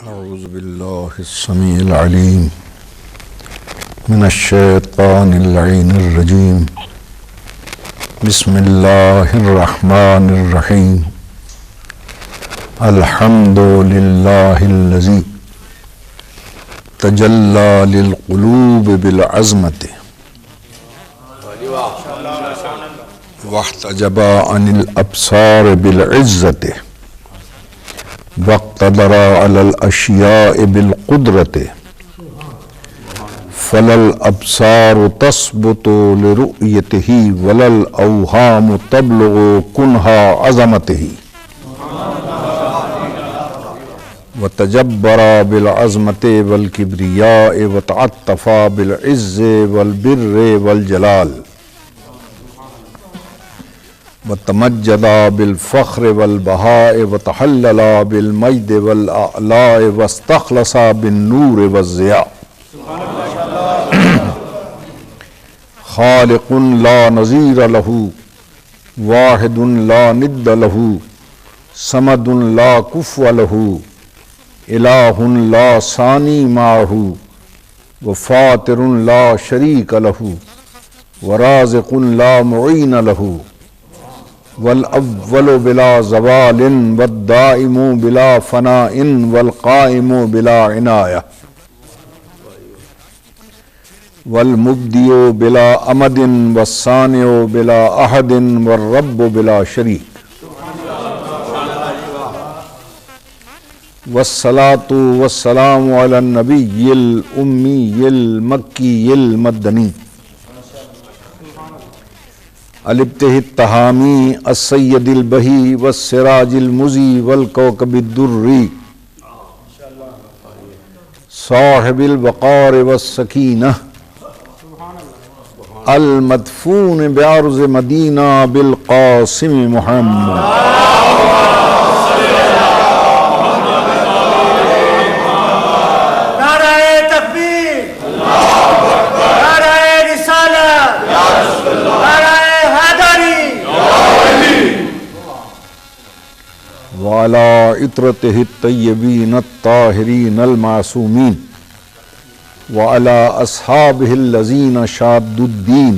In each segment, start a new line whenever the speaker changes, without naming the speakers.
أعوذ بالله السميع العليم من الشيطان اللعين الرجيم بسم الله الرحمن الرحيم الحمد لله الذي تجلى للقلوب بالعظمة واحتجب عن الأبصار بالعزة واقتدر على الأشياء بالقدرة فلا الأبصار تثبت لرؤيته ولا الأوهام تبلغ كنها عظمته وتجبر بالعظمة والكبرياء وتعطف بالعز والبر والجلال وتمجد بالفخر والبهاء وتحلل بالمجد والأعلاء واستخلص بالنور والضياء خالق لا نظير له واحد لا ند له صمد لا كفو له إله لا ثاني معه وفاطر لا شريك له ورازق لا معين له والأول بلا زوال والدائم بلا فناء والقائم بلا عناية والمبدئ بلا أمد والصانع بلا أحد والرب بلا شريك والصلاة والسلام على النبي الأمي المكي المدني الابتهى التهامي السيد البهي والسراج المزي والكوكب الدري صاحب الوقار والسكينة المدفون بأرض مدينة بالقاسم محمد وعلى عطرته الطيبين الطاهرين المعصومين وعلى أصحابه الذين شادوا الدين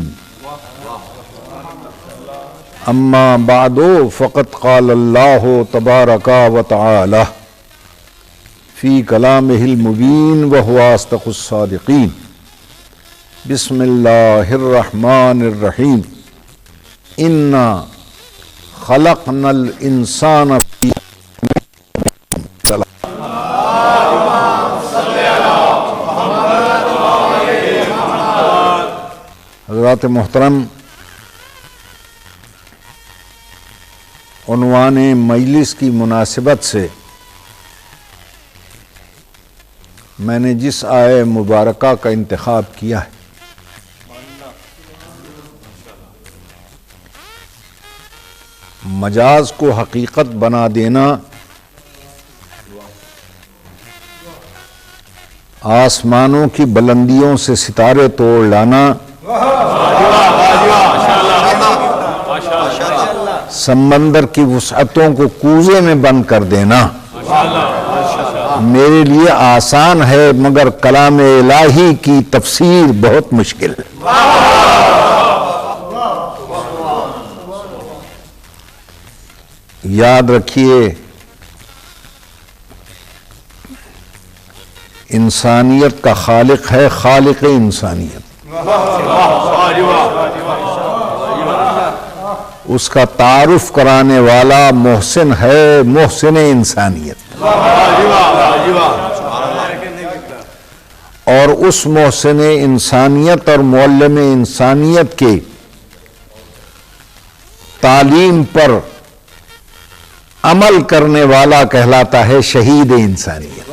أما بعد فقد قال الله تبارك وتعالى في كلامه المبين وهو أصدق الصادقين بسم الله الرحمن الرحيم إنا خلقنا الإنسان في حضرات محترم، عنوان مجلس کی مناسبت سے میں نے جس آیہ مبارکہ کا انتخاب کیا ہے مجاز کو حقیقت بنا دینا، آسمانوں کی بلندیوں سے ستارے توڑ لانا، سمندر کی وسعتوں کو کوزے میں بند کر دینا میرے لیے آسان ہے، مگر کلام الہی کی تفسیر بہت مشکل ہے۔ یاد رکھیے، انسانیت کا خالق ہے خالق انسانیت، اس کا تعارف کرانے والا محسن ہے محسن انسانیت، اور اس محسن انسانیت اور معلم انسانیت کے تعلیم پر عمل کرنے والا کہلاتا ہے شہید انسانیت۔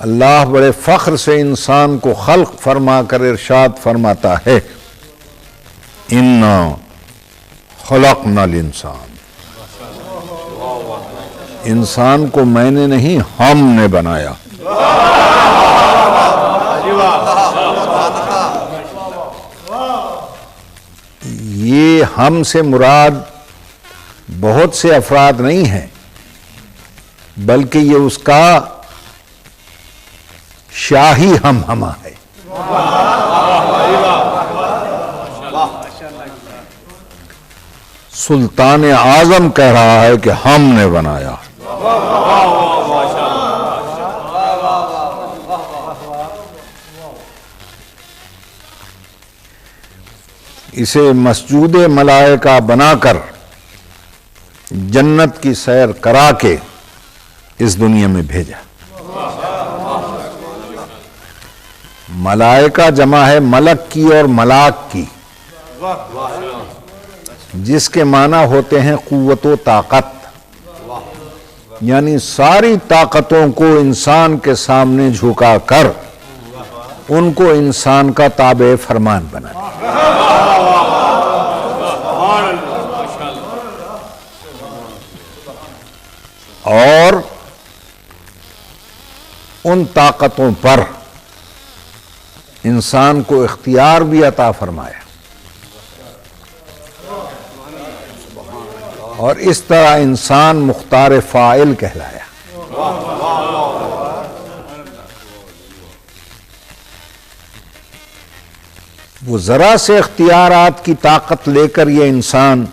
اللہ بڑے فخر سے انسان کو خلق فرما کر ارشاد فرماتا ہے، اِنَّا خَلَقْنَا الْإِنسَانَ، انسان کو میں نے نہیں ہم نے بنایا۔ ہم سے مراد بہت سے افراد نہیں ہیں، بلکہ یہ اس کا شاہی ہم ہمہ ہے۔ سلطان اعظم کہہ رہا ہے کہ ہم نے بنایا۔ اسے مسجود ملائکہ بنا کر جنت کی سیر کرا کے اس دنیا میں بھیجا۔ ملائکہ جمع ہے ملک کی اور ملاک کی، جس کے معنی ہوتے ہیں قوت و طاقت، یعنی ساری طاقتوں کو انسان کے سامنے جھکا کر ان کو انسان کا تابع فرمان بنا دیا۔ اور ان طاقتوں پر انسان کو اختیار بھی عطا فرمایا، اور اس طرح انسان مختار فاعل کہلایا۔ وہ ذرا سے اختیارات کی طاقت لے کر یہ انسان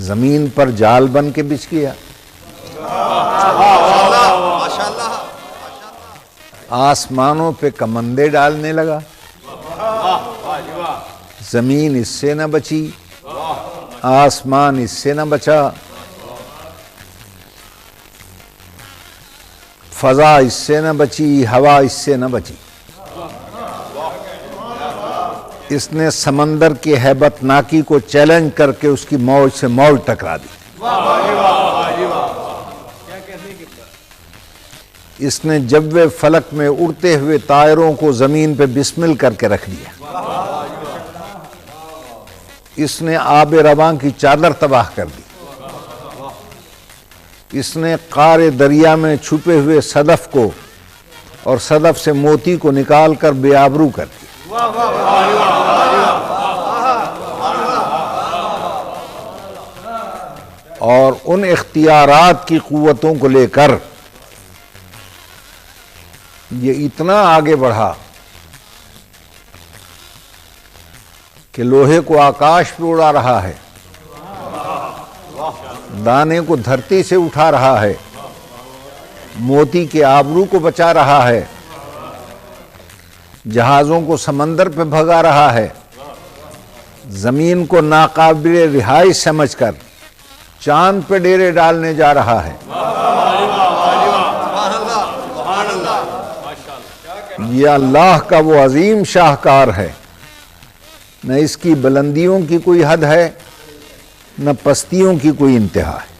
زمین پر جال بن کے بچھ گیا، آسمانوں پہ کمندے ڈالنے لگا، زمین اس سے نہ بچی، آسمان اس سے نہ بچا، فضا اس سے نہ بچی، ہوا اس سے نہ بچی۔ اس نے سمندر کی ہیبت ناکی کو چیلنج کر کے اس کی موج سے موج ٹکرا دی۔ اس نے جوِ فلک میں اڑتے ہوئے طائروں کو زمین پہ بسمل کر کے رکھ دیا۔ اس نے آب رواں کی چادر تباہ کر دی۔ اس نے قعر دریا میں چھپے ہوئے صدف کو اور صدف سے موتی کو نکال کر بے آبرو کر دیا۔ اور ان اختیارات کی قوتوں کو لے کر یہ اتنا آگے بڑھا کہ لوہے کو آکاش پہ اڑا رہا ہے، دانے کو دھرتی سے اٹھا رہا ہے، موتی کے آبرو کو بچا رہا ہے، جہازوں کو سمندر پہ بھگا رہا ہے، زمین کو ناقابل رہائش سمجھ کر چاند پہ ڈیرے ڈالنے جا رہا ہے۔ یہ اللہ کا وہ عظیم شاہکار ہے، نہ اس کی بلندیوں کی کوئی حد ہے، نہ پستیوں کی کوئی انتہا ہے۔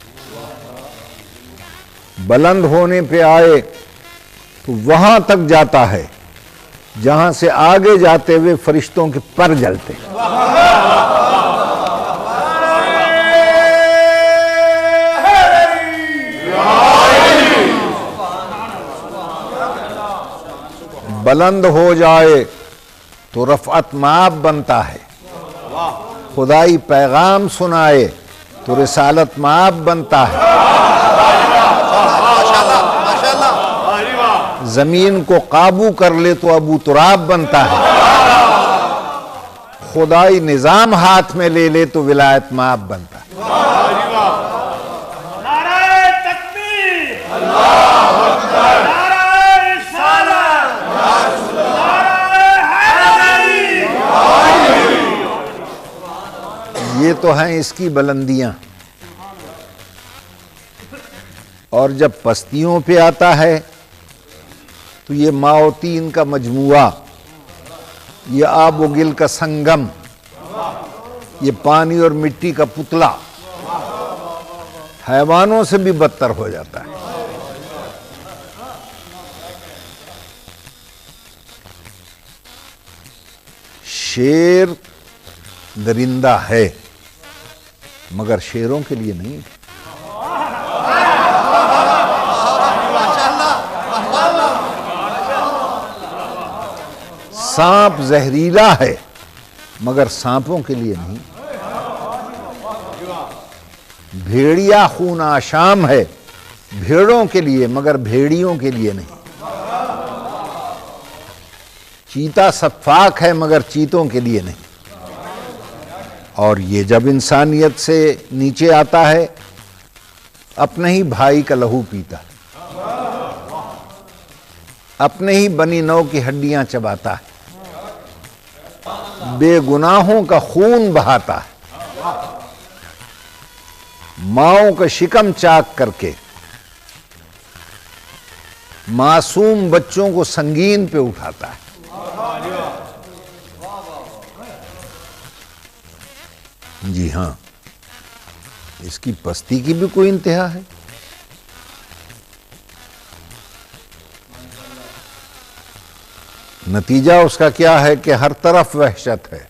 بلند ہونے پہ آئے تو وہاں تک جاتا ہے جہاں سے آگے جاتے ہوئے فرشتوں کے پر جلتے ہیں۔ بلند ہو جائے تو رفعت مآب بنتا ہے، خدائی پیغام سنائے تو رسالت مآب بنتا ہے، زمین کو قابو کر لے تو ابو تراب بنتا ہے، خدائی نظام ہاتھ میں لے لے تو ولایت مآب بنتا ہے۔ یہ تو ہیں اس کی بلندیاں، اور جب پستیوں پہ آتا ہے تو یہ ماء و طین کا مجموعہ، یہ آب و گل کا سنگم، یہ پانی اور مٹی کا پتلا حیوانوں سے بھی بدتر ہو جاتا ہے۔ شیر درندہ ہے مگر شیروں کے لیے نہیں۔ سانپ زہریلا ہے مگر سانپوں کے لیے نہیں۔ بھیڑیا خون آشام ہے بھیڑوں کے لیے مگر بھیڑیوں کے لیے نہیں۔ چیتا سفاک ہے مگر چیتوں کے لیے نہیں۔ اور یہ جب انسانیت سے نیچے آتا ہے اپنے ہی بھائی کا لہو پیتا ہے، اپنے ہی بنی نو کی ہڈیاں چباتا ہے، بے گناہوں کا خون بہاتا ہے، ماؤں کا شکم چاک کر کے معصوم بچوں کو سنگین پہ اٹھاتا ہے۔ جی ہاں، اس کی پستی کی بھی کوئی انتہا ہے؟ نتیجہ اس کا کیا ہے کہ ہر طرف وحشت ہے،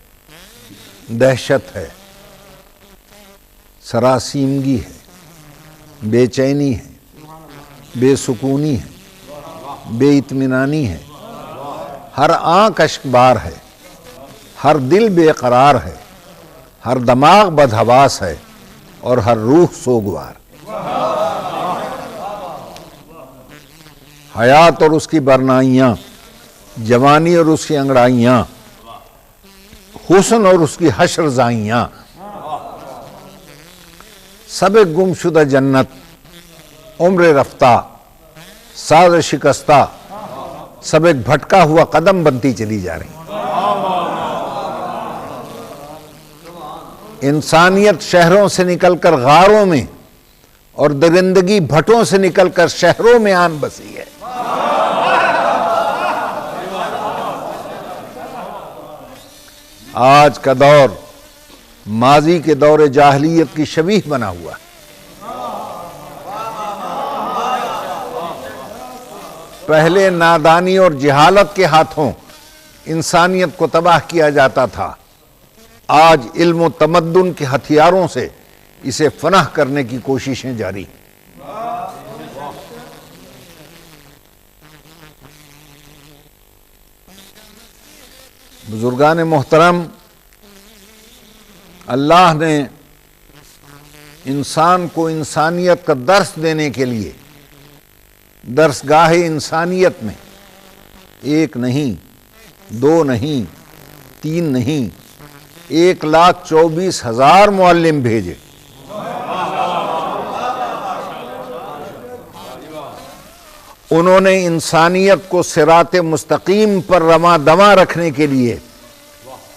دہشت ہے، سراسیمگی ہے، بے چینی ہے، بے سکونی ہے، بے اطمینانی ہے، ہر آنکھ اشکبار ہے، ہر دل بے قرار ہے، ہر دماغ بدحواس ہے اور ہر روح سوگوار۔ حیات اور اس کی برنائیاں، جوانی اور اس کی انگڑائیاں، حسن اور اس کی حشر زائیاں، سب ایک گم شدہ جنت، عمر رفتہ، ساز شکستہ، سب ایک بھٹکا ہوا قدم بنتی چلی جا رہی۔ انسانیت شہروں سے نکل کر غاروں میں اور درندگی بھٹوں سے نکل کر شہروں میں آن بسی ہے۔ آج کا دور ماضی کے دور جاہلیت کی شبیہ بنا ہوا ہے۔ پہلے نادانی اور جہالت کے ہاتھوں انسانیت کو تباہ کیا جاتا تھا، آج علم و تمدن کے ہتھیاروں سے اسے فنا کرنے کی کوششیں جاری ہیں۔ بزرگان محترم، اللہ نے انسان کو انسانیت کا درس دینے کے لیے درسگاہ انسانیت میں ایک نہیں، دو نہیں، تین نہیں، 1,24,000 معلم بھیجے۔ انہوں نے انسانیت کو صراط مستقیم پر رواں دواں رکھنے کے لیے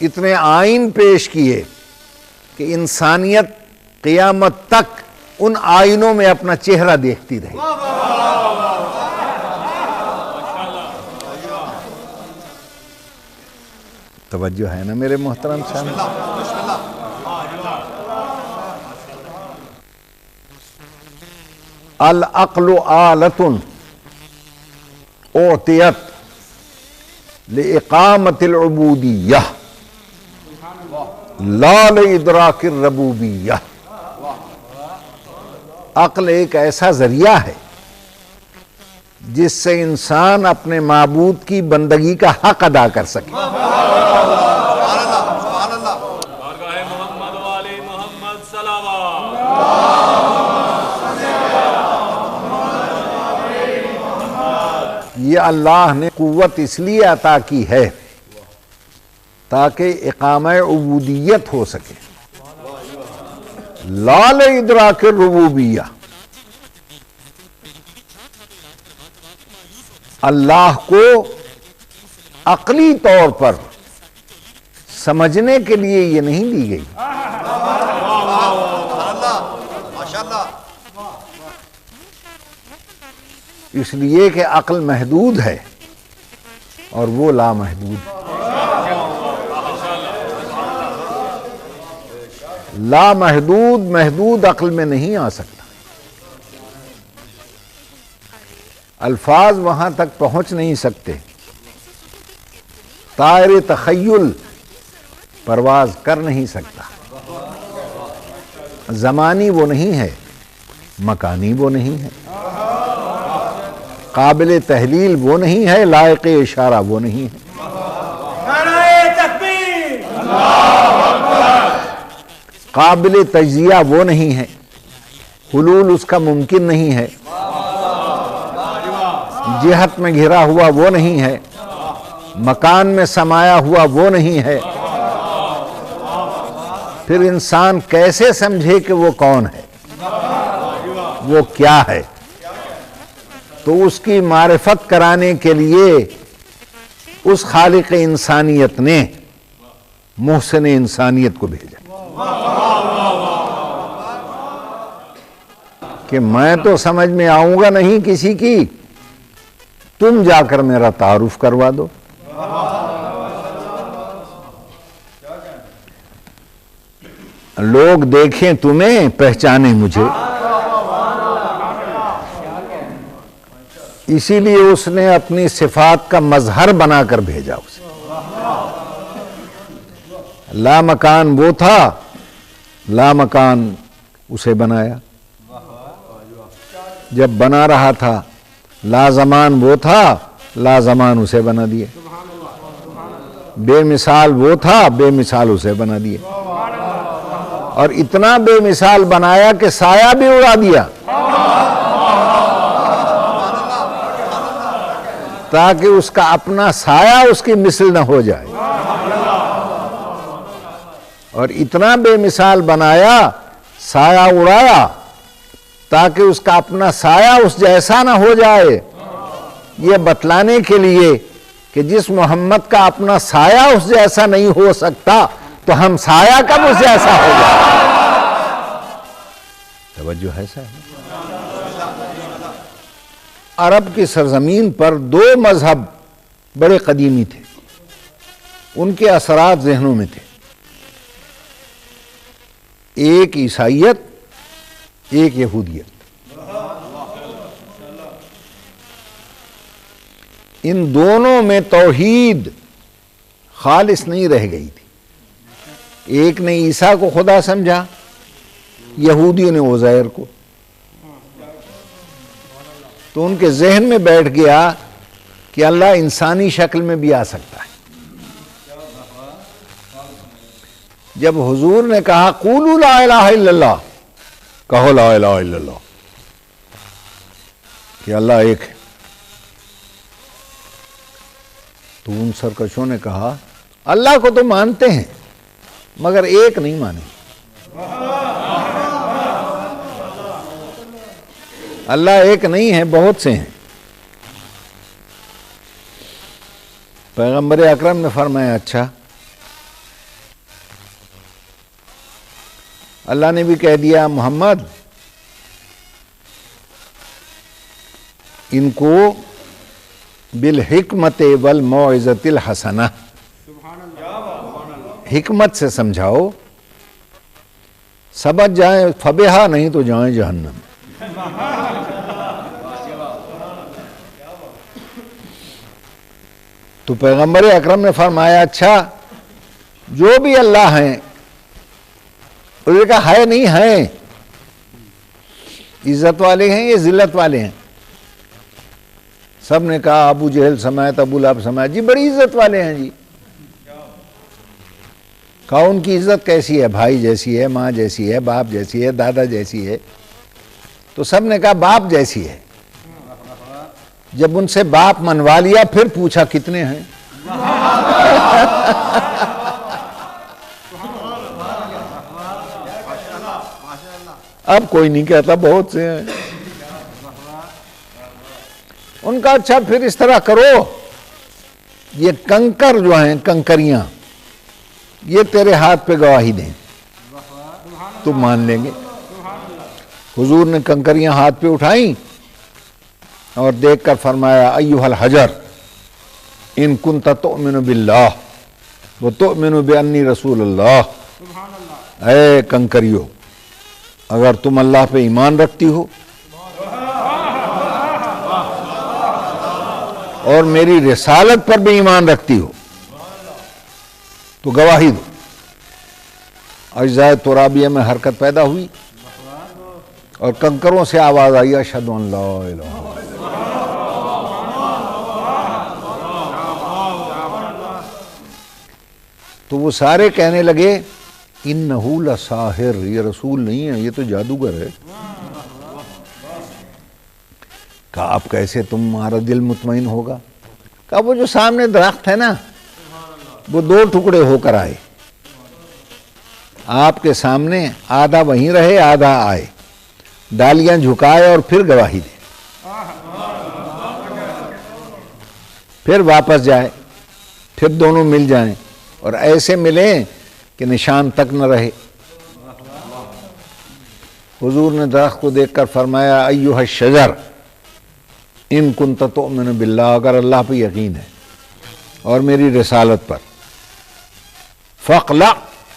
اتنے آئین پیش کیے کہ انسانیت قیامت تک ان آئینوں میں اپنا چہرہ دیکھتی رہی۔ توجہ ہے نا میرے محترم سامنے؟ العقل آلۃ اعطیت لإقامت العبودیہ لا لإدراک الربوبیہ۔ عقل ایک ایسا ذریعہ ہے جس سے انسان اپنے معبود کی بندگی کا حق ادا کر سکے۔ یہ اللہ نے قوت اس لیے عطا کی ہے تاکہ اقامہ عبودیت ہو سکے، لا لإدراک الربوبیہ۔ اللہ کو عقلی طور پر سمجھنے کے لیے یہ نہیں دی گئی، اس لیے کہ عقل محدود ہے اور وہ لامحدود ہے۔ لامحدود محدود عقل میں نہیں آ سکتا، الفاظ وہاں تک پہنچ نہیں سکتے، طائر تخیل پرواز کر نہیں سکتا، زمانی وہ نہیں ہے، مکانی وہ نہیں ہے، قابل تحلیل وہ نہیں ہے، لائق اشارہ وہ نہیں ہے۔
نعرہ تکبیر!
قابل تجزیہ وہ نہیں ہے، حلول اس کا ممکن نہیں ہے، جہت میں گھرا ہوا وہ نہیں ہے، مکان میں سمایا ہوا وہ نہیں ہے، پھر انسان کیسے سمجھے کہ وہ کون ہے، وہ کیا ہے؟ تو اس کی معرفت کرانے کے لیے اس خالق انسانیت نے محسن انسانیت کو بھیجا کہ میں تو سمجھ میں آؤں گا نہیں کسی کی، تم جا کر میرا تعارف کروا دو۔ لوگ دیکھیں تمہیں، پہچانے مجھے۔ اسی لیے اس نے اپنی صفات کا مظہر بنا کر بھیجا اسے۔ لا مکان وہ تھا، لا مکان اسے بنایا۔ جب بنا رہا تھا لا زمان وہ تھا، لا زمان اسے بنا دیے۔ بے مثال وہ تھا، بے مثال اسے بنا دیے، اور اتنا بے مثال بنایا کہ سایہ بھی اڑا دیا تاکہ اس کا اپنا سایہ اس کی مثل نہ ہو جائے، اور اتنا بے مثال بنایا، سایہ اڑایا تاکہ اس کا اپنا سایہ اس جیسا نہ ہو جائے، یہ بتلانے کے لیے کہ جس محمد کا اپنا سایہ اس جیسا نہیں ہو سکتا تو ہم سایہ کب اس جیسا ہو جائے۔ توجہ ہے صاحب؟ عرب کی سرزمین پر دو مذہب بڑے قدیمی تھے، ان کے اثرات ذہنوں میں تھے، ایک عیسائیت، ایک یہودیت۔ ان دونوں میں توحید خالص نہیں رہ گئی تھی۔ ایک نے عیسیٰ کو خدا سمجھا، یہودیوں نے عزیر کو، تو ان کے ذہن میں بیٹھ گیا کہ اللہ انسانی شکل میں بھی آ سکتا ہے۔ جب حضور نے کہا قولوا لا الہ الا اللہ، کہو لا الہ الا اللہ، کہ اللہ ایک ہے، تو ان سرکشوں نے کہا اللہ کو تو مانتے ہیں مگر ایک نہیں مانیں۔ اللہ ایک نہیں ہے، بہت سے ہیں۔ پیغمبر اکرم نے فرمایا اچھا، اللہ نے بھی کہہ دیا محمد ان کو بالحکمت والموعظۃ الحسنہ، حکمت سے سمجھاؤ، سبق جائیں فبہا، نہیں تو جائیں جہنم۔ تو پیغمبر اکرم نے فرمایا اچھا جو بھی اللہ ہیں، انہوں نے کہا ہے نہیں ہیں، عزت والے ہیں یا ذلت والے ہیں؟ سب نے کہا ابو جہل سمیت، ابو لہب سمیت، جی بڑی عزت والے ہیں جی۔ کہا ان کی عزت کیسی ہے؟ بھائی جیسی ہے، ماں جیسی ہے، باپ جیسی ہے، دادا جیسی ہے؟ تو سب نے کہا باپ جیسی ہے۔ جب ان سے باپ منوا لیا پھر پوچھا کتنے ہیں؟ اب کوئی نہیں کہتا بہت سے ہیں۔ ان کا اچھا پھر اس طرح کرو، یہ کنکر جو ہیں، کنکریاں، یہ تیرے ہاتھ پہ گواہی دیں، تو مان لیں گے۔ حضور نے کنکریاں ہاتھ پہ اٹھائیں اور دیکھ کر فرمایا ایھا الحجر ان کنت تؤمن باللہ وتؤمن بانی رسول اللہ، اے کنکریو اگر تم اللہ پہ ایمان رکھتی ہو اور میری رسالت پر بھی ایمان رکھتی ہو تو گواہی دو۔ اجزائے ترابیہ میں حرکت پیدا ہوئی اور کنکروں سے آواز آئی اشہد ان لا الہ الا اللہ۔ تو وہ سارے کہنے لگے انہو لساحر، یہ رسول نہیں ہے، یہ تو جادوگر ہے۔ کہا اب کیسے تمہارا دل مطمئن ہوگا؟ کہا وہ جو سامنے درخت ہے نا، وہ 2 ٹکڑے ہو کر آئے آپ کے سامنے، آدھا وہیں رہے آدھا آئے، ڈالیاں جھکائے اور پھر گواہی دے، پھر واپس جائے، پھر دونوں مل جائیں اور ایسے ملیں کہ نشان تک نہ رہے۔ حضور نے درخت کو دیکھ کر فرمایا ایھا الشجر ان کنت تؤمن باللہ، اگر اللہ پہ یقین ہے اور میری رسالت پر، فاقلع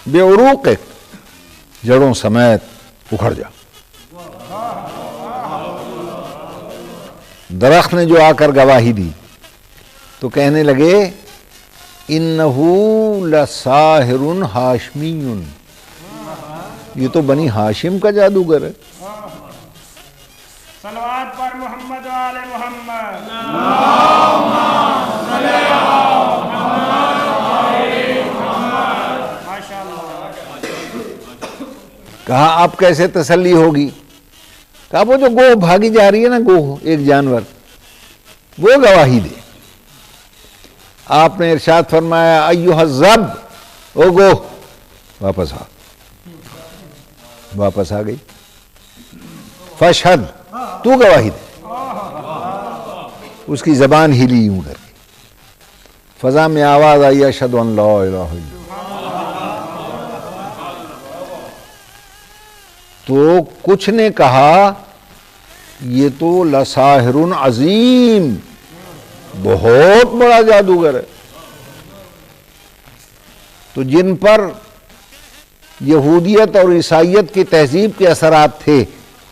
بعروقک، جڑوں سمیت اکھڑ جا۔ درخت نے جو آ کر گواہی دی تو کہنے لگے انہو لساحر ہاشمی، یہ تو بنی ہاشم کا جادوگر ہے۔
صلوات پر محمد و آل محمد۔
کہا اب کیسے تسلی ہوگی؟ کہا وہ جو گوہ بھاگی جا رہی ہے نا، گوہ ایک جانور، وہ گواہی دے۔ آپ نے ارشاد فرمایا ایھا الذئب، او گوہ واپس آ، واپس آ گئی۔ فاشہد، تو گواہی دے۔ اس کی زبان ہلی یوں کر کے، فضا میں آواز آئی اشہد ان لا الہ الا اللہ۔ تو کچھ نے کہا یہ تو لساحر عظیم، بہت بڑا جادوگر ہے۔ تو جن پر یہودیت اور عیسائیت کی تہذیب کے اثرات تھے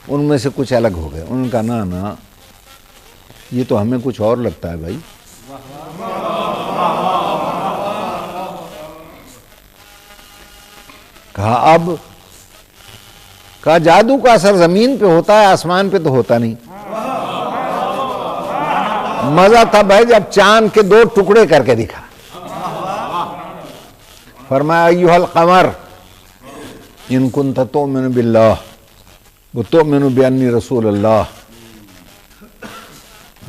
ان میں سے کچھ الگ ہو گئے، ان کا نا یہ تو ہمیں کچھ اور لگتا ہے بھائی۔ کہا اب، کہا جادو کا اثر زمین پہ ہوتا ہے، آسمان پہ تو ہوتا نہیں۔ مزہ تب ہے جب چاند کے 2 ٹکڑے کر کے دکھا۔ فرمایا ایھا القمر ان کنت تؤمن باللہ وتؤمن بانی رسول اللہ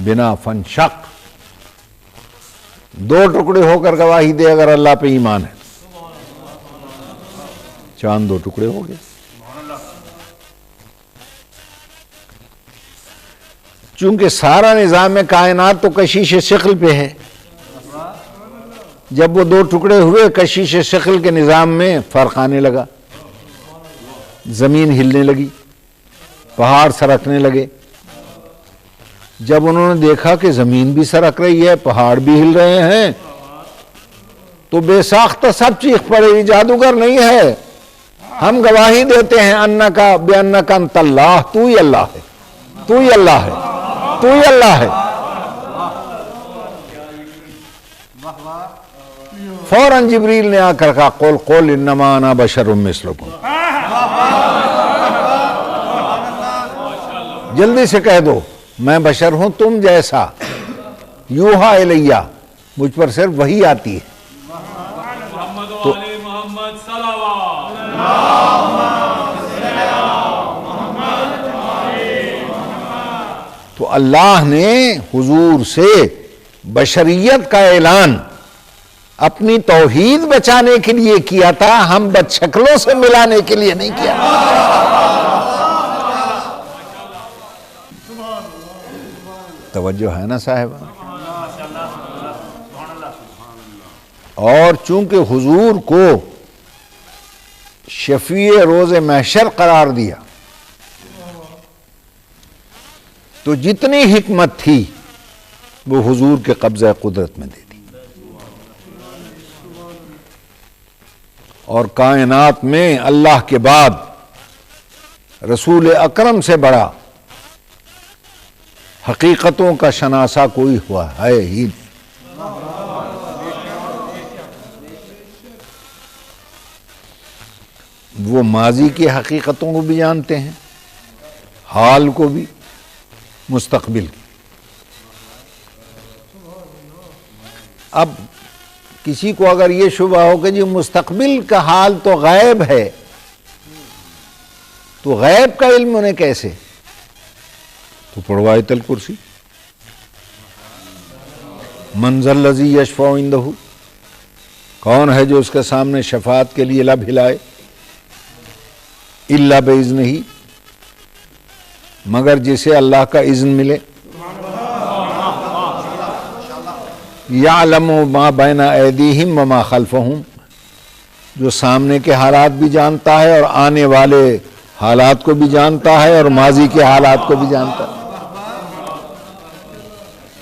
بنا فانشق، 2 ٹکڑے ہو کر گواہی دے اگر اللہ پہ ایمان ہے۔ چاند 2 ٹکڑے ہو گئے۔ چونکہ سارا نظام کائنات تو کشش ثقل پہ ہے، جب وہ 2 ٹکڑے ہوئے کشش ثقل کے نظام میں فرق آنے لگا، زمین ہلنے لگی، پہاڑ سرکنے لگے۔ جب انہوں نے دیکھا کہ زمین بھی سرک رہی ہے، پہاڑ بھی ہل رہے ہیں، تو بے ساختہ سب چیخ پڑے یہ جادوگر نہیں ہے، ہم گواہی دیتے ہیں انکا بانک انت اللہ، تو ہی اللہ ہے، تو ہی اللہ ہے، تو ہی اللہ ہے۔ فوراً جبریل نے آ کر کہا قل قل انما انا بشر مثلکم، جلدی سے کہہ دو میں بشر ہوں تم جیسا، یوحا الیہ، مجھ پر صرف وحی آتی ہے۔
محمد علی محمد صلوات۔
تو اللہ نے حضور سے بشریت کا اعلان اپنی توحید بچانے کے لیے کیا تھا، ہم بد شکلوں سے ملانے کے لیے نہیں کیا۔ توجہ ہے نا صاحب؟ اور چونکہ حضور کو شفیع روز محشر قرار دیا تو جتنی حکمت تھی وہ حضور کے قبضہ قدرت میں دے دی، اور کائنات میں اللہ کے بعد رسول اکرم سے بڑا حقیقتوں کا شناسہ کوئی ہوا ہے ہی نہیں۔ وہ ماضی کی حقیقتوں کو بھی جانتے ہیں، حال کو بھی، مستقبل کی۔ اب کسی کو اگر یہ شبہ ہو کہ جی مستقبل کا حال تو غیب ہے، تو غیب کا علم انہیں کیسے؟ تو پڑھو آیت الکرسی، من ذا الذی یشفع عندہ، کون ہے جو اس کے سامنے شفاعت کے لیے لب ہلائے، الا باذنہ، مگر جسے اللہ کا اذن ملے، یعلم ما بین ایدیہم وما خلفہم، جو سامنے کے حالات بھی جانتا ہے اور آنے والے حالات کو بھی جانتا ہے اور ماضی کے حالات کو بھی جانتا ہے۔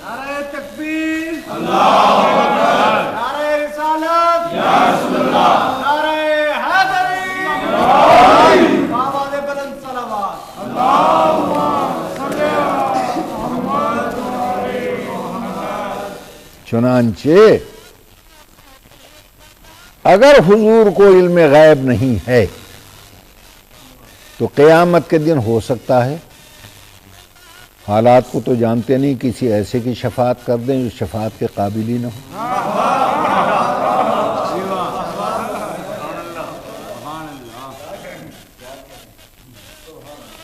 نعرہ تکبیر، نعرہ رسالت، نعرہ حیدری، آواز بلند صلوات۔
چنانچہ اگر حضور کو علم غیب نہیں ہے تو قیامت کے دن ہو سکتا ہے حالات کو تو جانتے نہیں، کسی ایسے کی شفاعت کر دیں جو شفاعت کے قابل ہی نہ ہو۔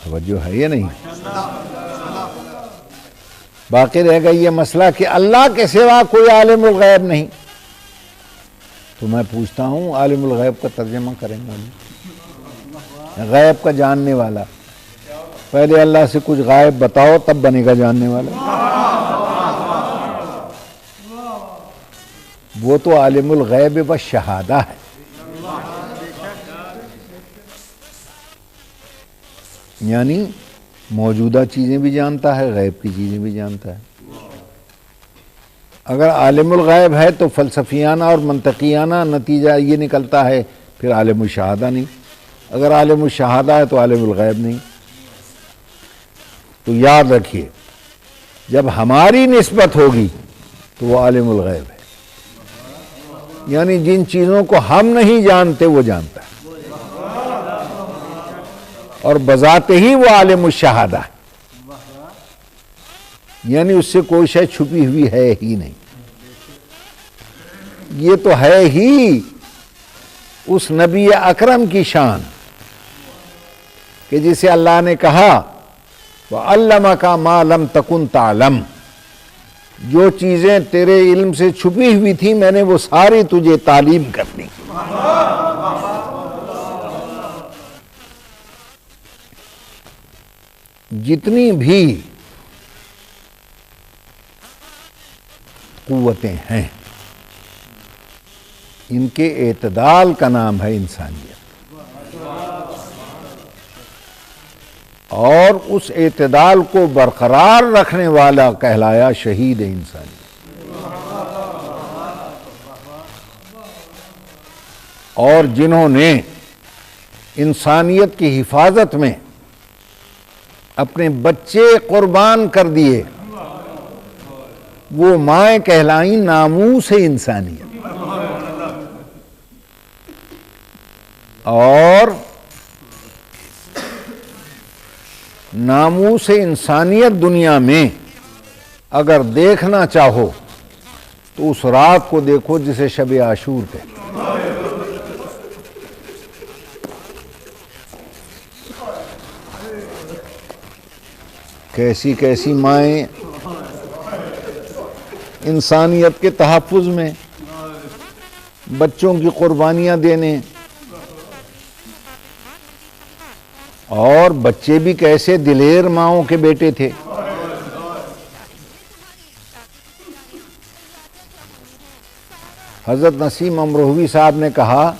توجہ ہے یا نہیں؟ باقی رہ گا یہ مسئلہ کہ اللہ کے سوا کوئی عالم الغیب نہیں، تو میں پوچھتا ہوں عالم الغیب کا ترجمہ کریں گے؟ غیب کا جاننے والا، پہلے اللہ سے کچھ غائب بتاؤ تب بنے گا جاننے والا۔ وہ تو عالم الغیب والشہادہ ہے، یعنی موجودہ چیزیں بھی جانتا ہے، غیب کی چیزیں بھی جانتا ہے۔ اگر عالم الغیب ہے تو فلسفیانہ اور منطقیانہ نتیجہ یہ نکلتا ہے پھر عالم الشہادہ نہیں، اگر عالم الشہادہ ہے تو عالم الغیب نہیں۔ تو یاد رکھیے جب ہماری نسبت ہوگی تو وہ عالم الغیب ہے، یعنی جن چیزوں کو ہم نہیں جانتے وہ جانتا ہے، اور بذات ہی وہ عالم الشہادہ ہے، یعنی اس سے کوئی شے چھپی ہوئی ہے ہی نہیں۔ یہ تو ہے ہی اس نبی اکرم کی شان کہ جسے اللہ نے کہا وَعَلَّمَكَ مَا لَمْ تَكُنْ تَعْلَمْ، جو چیزیں تیرے علم سے چھپی ہوئی تھی میں نے وہ ساری تجھے تعلیم کر دی۔ جتنی بھی قوتیں ہیں ان کے اعتدال کا نام ہے انسانیت، اور اس اعتدال کو برقرار رکھنے والا کہلایا شہید انسانیت۔ اور جنہوں نے انسانیت کی حفاظت میں اپنے بچے قربان کر دیے وہ مائیں کہلائیں ناموس انسانیت، اور ناموس انسانیت دنیا میں اگر دیکھنا چاہو تو اس رات کو دیکھو جسے شب عاشور کہتے ہیں۔ کیسی کیسی مائیں انسانیت کے تحفظ میں بچوں کی قربانیاں دینے، اور بچے بھی کیسے دلیر ماؤں کے بیٹے تھے۔ حضرت نسیم امروہوی صاحب نے کہا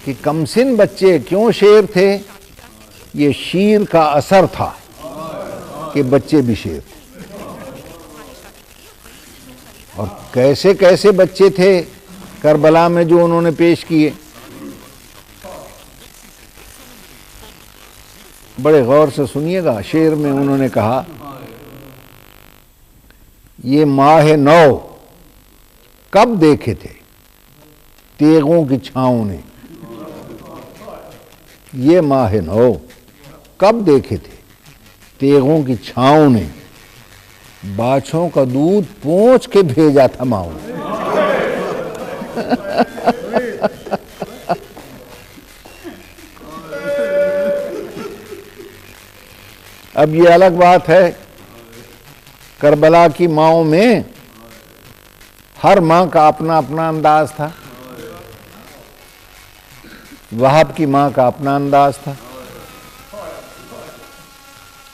کہ کمسن بچے کیوں شیر تھے؟ یہ شیر کا اثر تھا کہ بچے بھی شیر تھے۔ اور کیسے کیسے بچے تھے کربلا میں جو انہوں نے پیش کیے، بڑے غور سے سنیے گا۔ شعر میں انہوں نے کہا یہ ماہ نو کب دیکھے تھے تیغوں کی چھاؤں نے، یہ ماہ نو کب دیکھے تھے تیغوں کی چھاؤں نے، باچھوں کا دودھ پونچھ کے بھیجا تھا ماؤں نے۔ اب یہ الگ بات ہے، کربلا کی ماؤں میں ہر ماں کا اپنا اپنا انداز تھا، وہب کی ماں کا اپنا انداز تھا،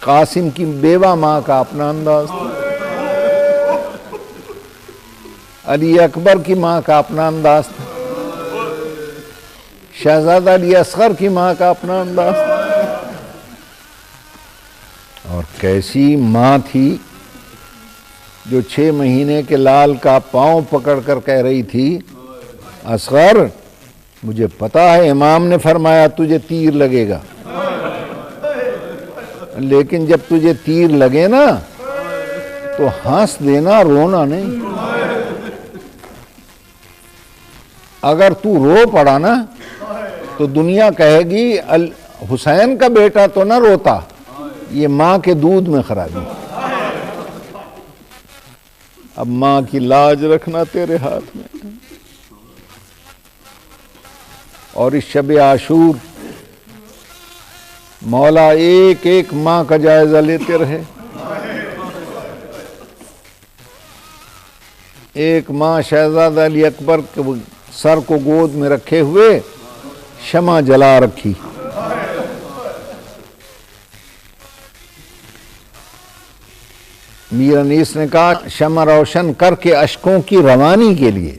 قاسم کی بیوہ ماں کا اپنا انداز تھا، علی اکبر کی ماں کا اپنا انداز تھا، شہزادہ علی اصغر کی ماں کا اپنا انداز تھا۔ اور کیسی ماں تھی جو 6 مہینے کے لال کا پاؤں پکڑ کر کہہ رہی تھی، اصغر مجھے پتا ہے امام نے فرمایا تجھے تیر لگے گا، لیکن جب تجھے تیر لگے نا تو ہنس دینا، رونا نہیں۔ اگر تو رو پڑا نا تو دنیا کہے گی حسین کا بیٹا تو نہ روتا، یہ ماں کے دودھ میں خرابی۔ اب ماں کی لاج رکھنا تیرے ہاتھ میں۔ اور اس شب عاشور مولا ایک ایک ماں کا جائزہ لیتے رہے۔ ایک ماں شہزادہ علی اکبر کے سر کو گود میں رکھے ہوئے شمع جلا رکھی، میر انیس نے کہا شمع روشن کر کے اشکوں کی روانی کے لیے،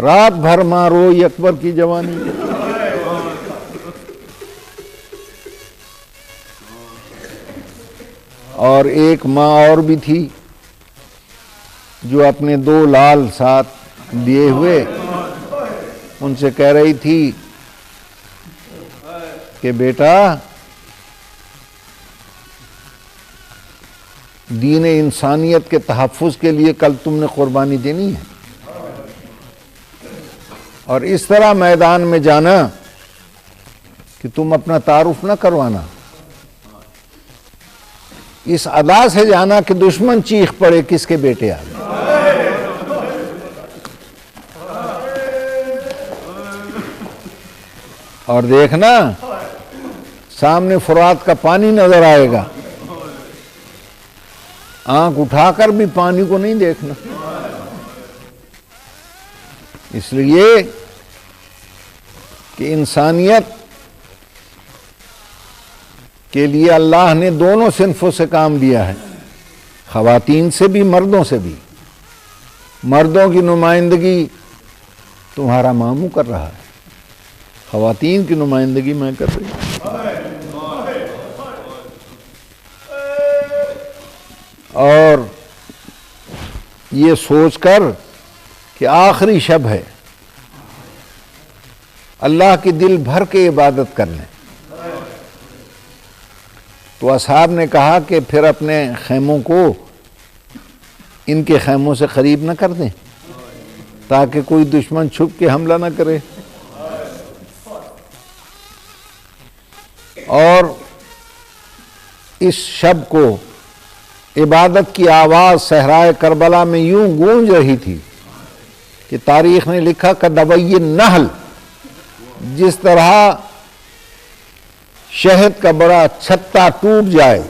رات بھر ماں روئی اکبر کی جوانی کے لیے۔ اور ایک ماں اور بھی تھی جو اپنے 2 لال ساتھ لیے ہوئے ان سے کہہ رہی تھی کہ بیٹا دین انسانیت کے تحفظ کے لیے کل تم نے قربانی دینی ہے، اور اس طرح میدان میں جانا کہ تم اپنا تعارف نہ کروانا، اس ادا سے جانا کہ دشمن چیخ پڑے کس کے بیٹے آ گئے۔ اور دیکھنا سامنے فرات کا پانی نظر آئے گا، آنکھ اٹھا کر بھی پانی کو نہیں دیکھنا۔ اس لیے کہ انسانیت کے لیے اللہ نے دونوں صنفوں سے کام لیا ہے، خواتین سے بھی مردوں سے بھی۔ مردوں کی نمائندگی تمہارا ماموں کر رہا ہے، خواتین کی نمائندگی میں کر رہی ہوں۔ اور یہ سوچ کر کہ آخری شب ہے، اللہ کی دل بھر کے عبادت کر لیں، تو اصحاب نے کہا کہ پھر اپنے خیموں کو ان کے خیموں سے قریب نہ کر دیں تاکہ کوئی دشمن چھپ کے حملہ نہ کرے۔ اور اس شب کو عبادت کی آواز صحرائے کربلا میں یوں گونج رہی تھی کہ تاریخ نے لکھا کدوی النحل، جس طرح شہد کا بڑا چھتا ٹوٹ جائے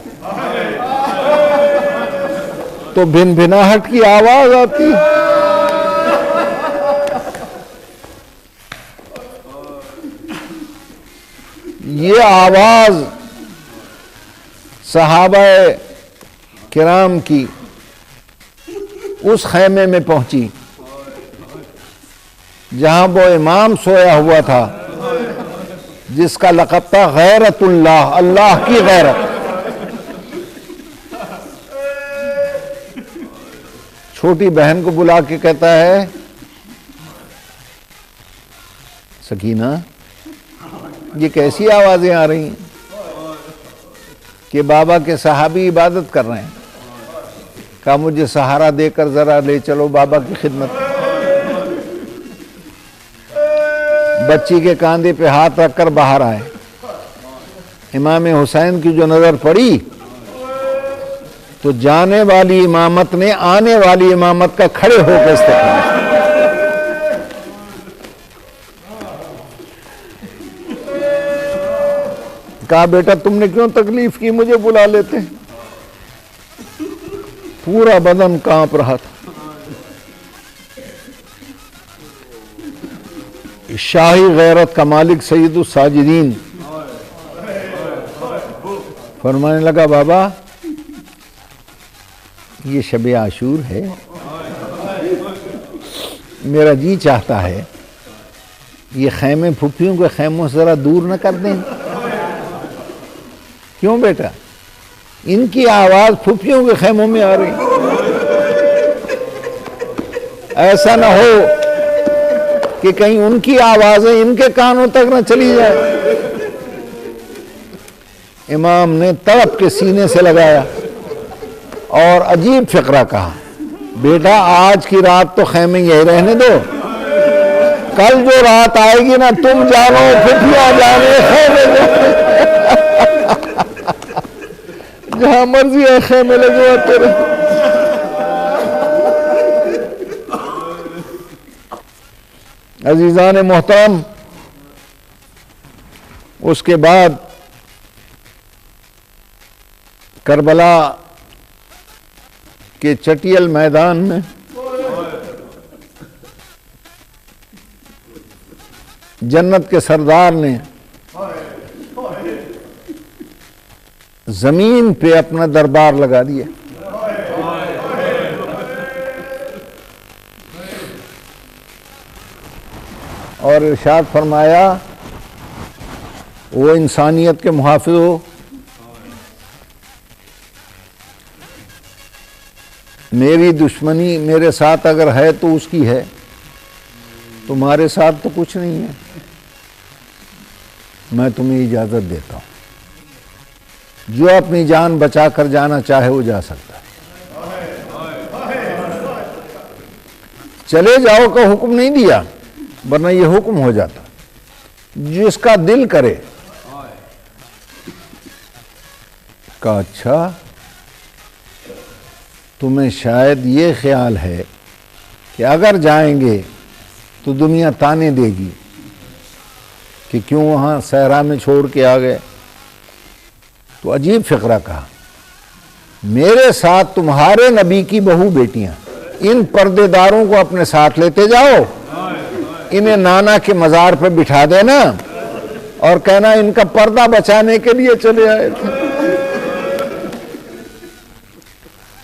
تو بھن بھناہٹ کی آواز آتی۔ یہ آواز صحابہ کرام کی اس خیمے میں پہنچی جہاں وہ امام سویا ہوا تھا جس کا لقب تھا غیرت اللہ، اللہ کی غیرت۔ چھوٹی بہن کو بلا کے کہتا ہے سکینہ یہ کیسی آوازیں آ رہی ہیں کہ بابا کے صحابی عبادت کر رہے ہیں؟ کہا مجھے سہارا دے کر ذرا لے چلو بابا کی خدمت۔ بچی کے کاندھے پہ ہاتھ رکھ کر باہر آئے، امام حسین کی جو نظر پڑی تو جانے والی امامت نے آنے والی امامت کا کھڑے ہو کے استقبال۔ کہا بیٹا تم نے کیوں تکلیف کی, مجھے بلا لیتے. پورا بدن کانپ رہا تھا. شاہی غیرت کا مالک سید الساجدین فرمانے لگا بابا یہ شب عاشور ہے, میرا جی چاہتا ہے یہ خیمے پھپھیوں کے خیموں سے ذرا دور نہ کر دیں. کیوں بیٹا؟ ان کی آواز پھپھیوں کے خیموں میں آ رہی, ایسا نہ ہو کہ کہیں ان کی آوازیں ان کے کانوں تک نہ چلی جائے. امام نے تڑپ کے سینے سے لگایا اور عجیب فقرہ کہا, بیٹا آج کی رات تو خیمے یہی رہنے دو, کل جو رات آئے گی نا تم جانو پھپھیاں جانے خیمے جہاں مرضی ہے خیمے لگے ہوتے رہے. عزیزان محترم, اس کے بعد کربلا کے چٹیل میدان میں جنت کے سردار نے زمین پہ اپنا دربار لگا دیا. اور ارشاد فرمایا وہ انسانیت کے محافظ ہو, میری دشمنی میرے ساتھ اگر ہے تو اس کی ہے, تمہارے ساتھ تو کچھ نہیں ہے, میں تمہیں اجازت دیتا ہوں, جو اپنی جان بچا کر جانا چاہے وہ جا سکتا ہے. چلے جاؤ کا حکم نہیں دیا, ورنہ یہ حکم ہو جاتا جس کا دل کرے. کہا اچھا تمہیں شاید یہ خیال ہے کہ اگر جائیں گے تو دنیا تانے دے گی کہ کیوں وہاں صحرا میں چھوڑ کے آ گئے. تو عجیب فقرہ کہا, میرے ساتھ تمہارے نبی کی بہو بیٹیاں, ان پردے داروں کو اپنے ساتھ لیتے جاؤ, انہیں نانا کے مزار پہ بٹھا دینا اور کہنا ان کا پردہ بچانے کے لیے چلے آئے تھے.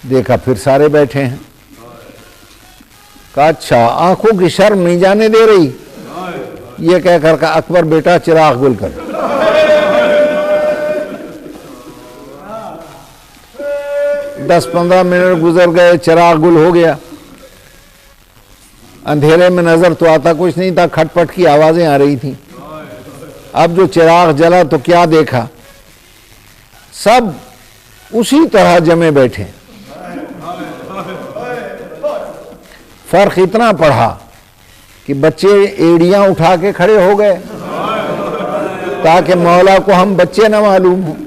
دیکھا پھر سارے بیٹھے ہیں. کہا اچھا آنکھوں کی شرم نہیں جانے دے رہی, یہ کہہ کر کہا اکبر بیٹا چراغ گل کر. 10-15 منٹ گزر گئے, چراغ گل ہو گیا. اندھیرے میں نظر تو آتا کچھ نہیں تھا, کھٹ پٹ کی آوازیں آ رہی تھیں. اب جو چراغ جلا تو کیا دیکھا, سب اسی طرح جمے بیٹھے. فرق اتنا پڑا کہ بچے ایڑیاں اٹھا کے کھڑے ہو گئے تاکہ مولا کو ہم بچے نہ معلوم ہوں.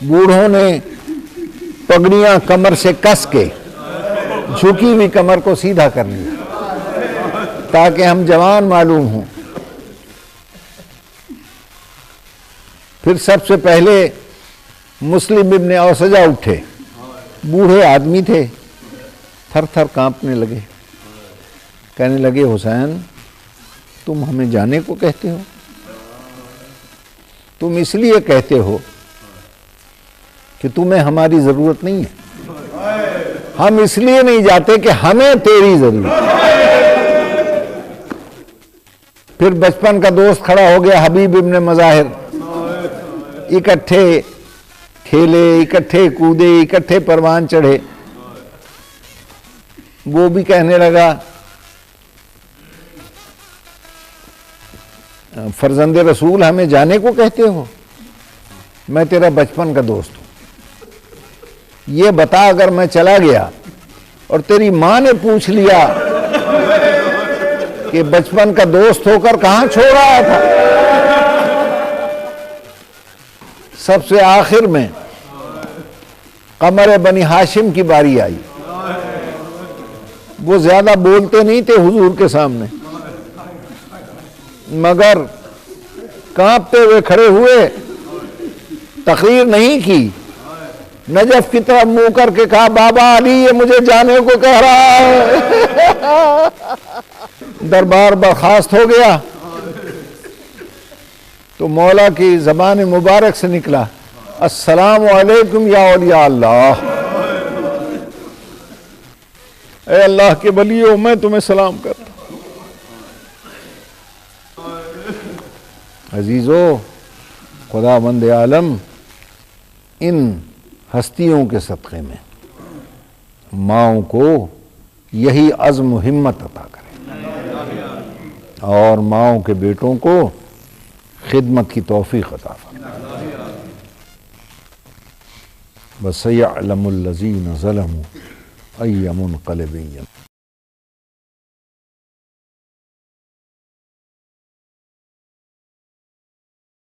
بوڑھوں نے پگڑیاں کمر سے کس کے جھکی ہوئی کمر کو سیدھا کر لیا تاکہ ہم جوان معلوم ہوں. پھر سب سے پہلے مسلم ابن اوسجہ اٹھے, بوڑھے آدمی تھے, تھر تھر کانپنے لگے. کہنے لگے حسین تم ہمیں جانے کو کہتے ہو, تم اس لیے کہتے ہو کہ تمہیں ہماری ضرورت نہیں ہے, ہم اس لیے نہیں جاتے کہ ہمیں تیری ضرورت ہے. پھر بچپن کا دوست کھڑا ہو گیا حبیب ابن مظاہر, اکٹھے کھیلے, اکٹھے کودے, اکٹھے پروان چڑھے. وہ بھی کہنے لگا فرزند رسول ہمیں جانے کو کہتے ہو, میں تیرا بچپن کا دوست ہوں, یہ بتا اگر میں چلا گیا اور تیری ماں نے پوچھ لیا کہ بچپن کا دوست ہو کر کہاں چھوڑ آیا تھا. سب سے آخر میں قمر بنی ہاشم کی باری آئی. وہ زیادہ بولتے نہیں تھے حضور کے سامنے, مگر کانپتے ہوئے کھڑے ہوئے، تقریر نہیں کی، نجف کی طرف منہ کر کے کہا بابا علی یہ مجھے جانے کو کہہ رہا ہے۔ دربار برخاست ہو گیا تو مولا کی زبان مبارک سے نکلا السلام علیکم یا اولیاء اللہ، اے اللہ کے ولیو میں تمہیں سلام کرتا ہوں۔ عزیزو، خدا بند عالم ان ہستیوں کے صدقے میں ماؤں کو یہی عزم و ہمت عطا کرے اور ماؤں کے بیٹوں کو خدمت کی توفیق عطا فرمائے۔ وَسَيَعْلَمُ الَّذِينَ ظَلَمُوا أَيَّ مُنْقَلِبٍ